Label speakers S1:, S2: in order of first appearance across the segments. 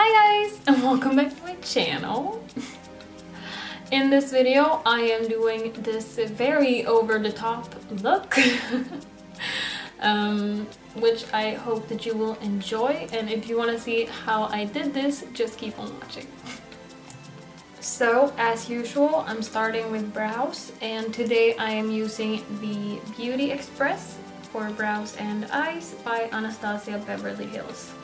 S1: Hi guys, and welcome back to my channel. In this video, I am doing this very over-the-top look, which I hope that you will enjoy. And if you want to see how I did this, just keep on watching. So, as usual, I'm starting with brows, and today I am using the Beauty Express for brows and eyes by Anastasia Beverly Hills.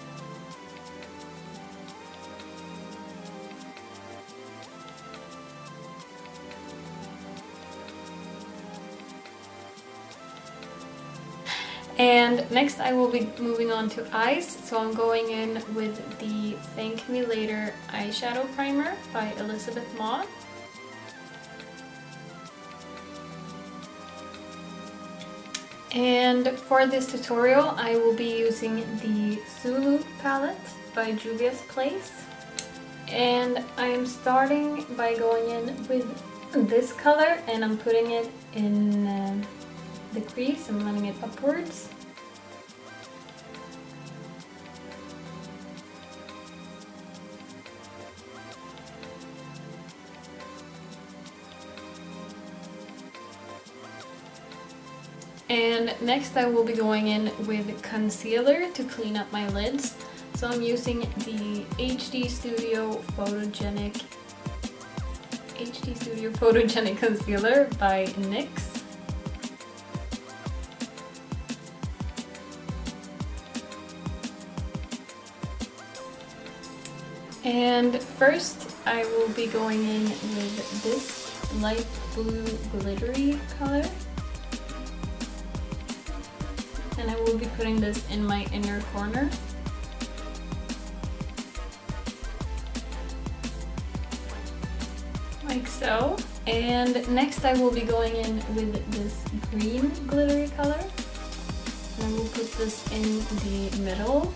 S1: And next I will be moving on to eyes, so I'm going in with the Thank Me Later eyeshadow primer by Mott. And for this tutorial I will be using the Zulu palette by Juvia's Place. And I am starting by going in with this color, and I'm putting it in the crease. I'm running it upwards. And next I will be going in with concealer to clean up my lids. So I'm using the HD Studio Photogenic Concealer by NYX. And first I will be going in with this light blue glittery color. And I will be putting this in my inner corner. Like so. And next I will be going in with this green glittery color. And I will put this in the middle.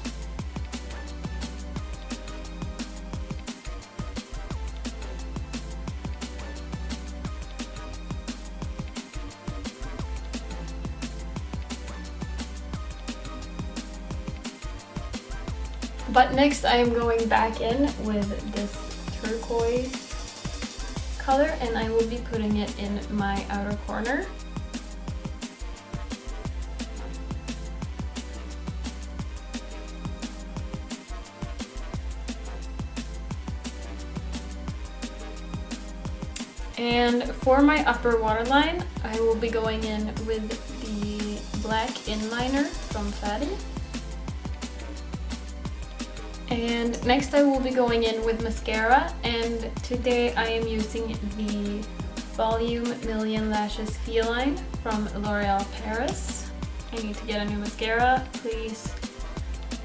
S1: But next I am going back in with this turquoise color, and I will be putting it in my outer corner. And for my upper waterline, I will be going in with the black inliner from Féline. And next I will be going in with mascara, and today I am using the Volume Million Lashes Féline from L'Oreal Paris. I need to get a new mascara. Please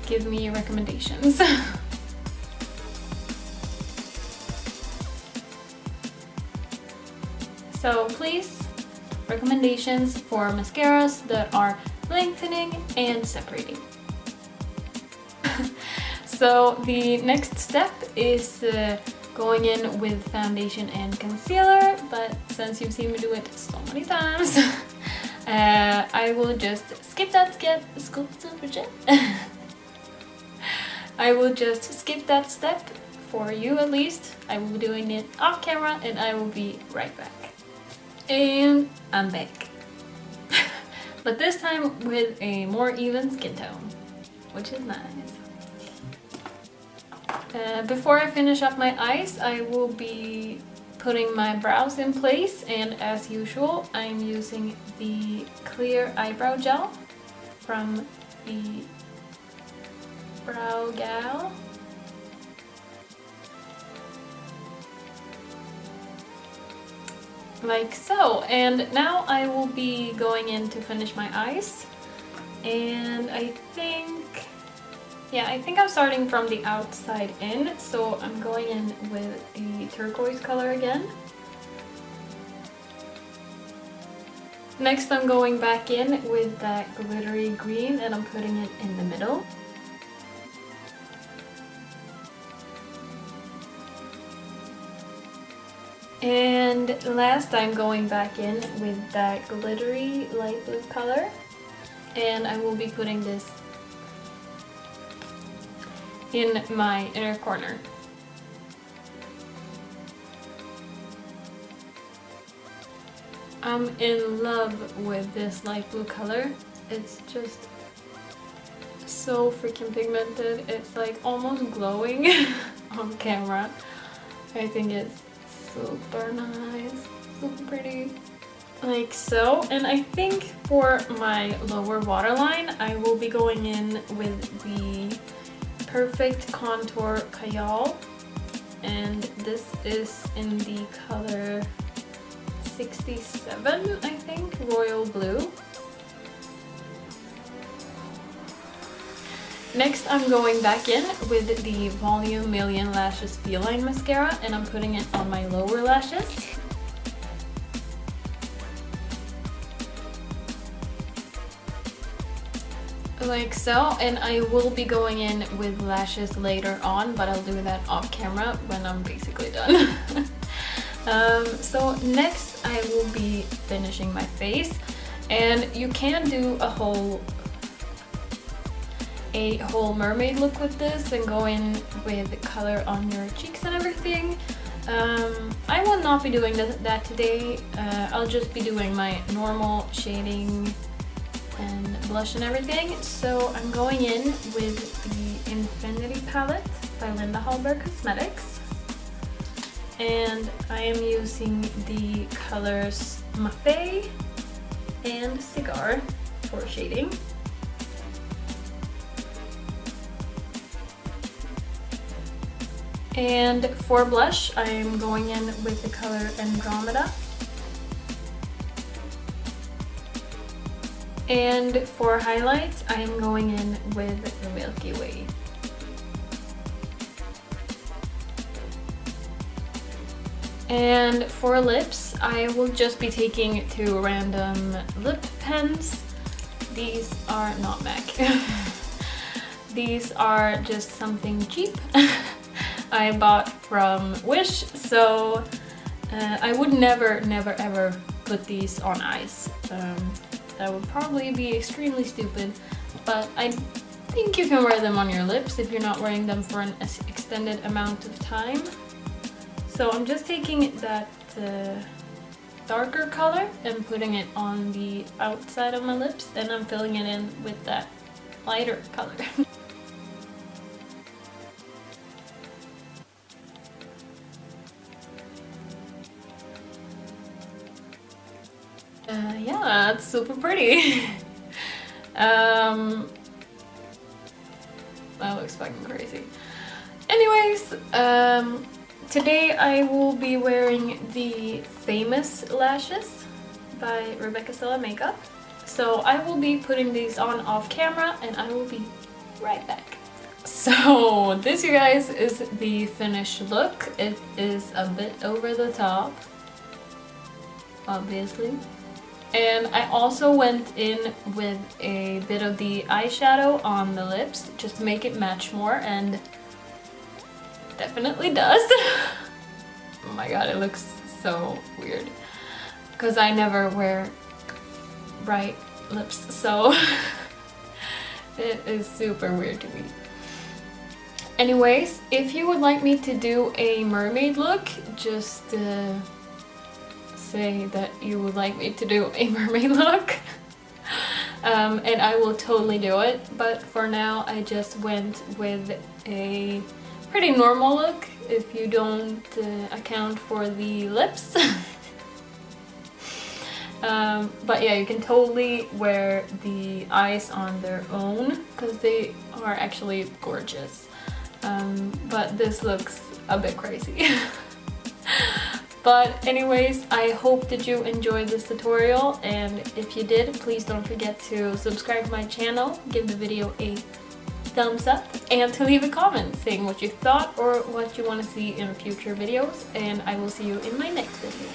S1: give me recommendations. So please, recommendations for mascaras that are lengthening and separating. So the next step is going in with foundation and concealer, but since you've seen me do it so many times, I will just skip that step. I will just skip that step for you at least. I will be doing it off camera, and I will be right back. And I'm back. But this time with a more even skin tone, which is nice. Before I finish up my eyes, I will be putting my brows in place, and as usual, I'm using the clear eyebrow gel from the Browgal. Like so. And now I will be going in to finish my eyes, and I think I'm starting from the outside in, so I'm going in with the turquoise color again. Next I'm going back in with that glittery green, and I'm putting it in the middle. And last I'm going back in with that glittery light blue color, and I will be putting this in my inner corner. I'm in love with this light blue color. It's just so freaking pigmented. It's like almost glowing on camera. I think it's super nice, super pretty. Like so. And I think for my lower waterline, I will be going in with the Perfect Contour Kajal. And this is in the color 67, I think, Royal Blue. Next, I'm going back in with the Volume Million Lashes Féline mascara, and I'm putting it on my lower lashes. Like so, and I will be going in with lashes later on, but I'll do that off camera when I'm basically done. So next I will be finishing my face, and you can do a whole mermaid look with this and go in with color on your cheeks and everything. I will not be doing that today. I'll just be doing my normal shading and blush and everything. So I'm going in with the Infinity palette by Hallberg Cosmetics. And I am using the colors Mafe and Cigar for shading. And for blush, I am going in with the color Andromeda. And for highlights, I am going in with the Milky Way. And for lips, I will just be taking 2 random lip pens. These are not MAC. These are just something cheap I bought from Wish, so I would never ever put these on eyes. That would probably be extremely stupid, but I think you can wear them on your lips if you're not wearing them for an extended amount of time. So I'm just taking that darker color and putting it on the outside of my lips, and I'm filling it in with that lighter color. Yeah, it's super pretty. That looks fucking crazy. Anyways, today I will be wearing the Famous lashes by Rebecca Stella Makeup. So I will be putting these on off camera, and I will be right back. So this, you guys, is the finished look. It is a bit over the top, obviously. And I also went in with a bit of the eyeshadow on the lips just to make it match more, and definitely does. Oh my god, it looks so weird because I never wear bright lips, so it is super weird to me. Anyways, if you would like me to do a mermaid look, just say that you would like me to do a mermaid look, and I will totally do it. But for now, I just went with a pretty normal look if you don't account for the lips. But yeah, you can totally wear the eyes on their own because they are actually gorgeous. But this looks a bit crazy. But anyways, I hope that you enjoyed this tutorial, and if you did, please don't forget to subscribe to my channel, give the video a thumbs up, and to leave a comment saying what you thought or what you want to see in future videos, and I will see you in my next video.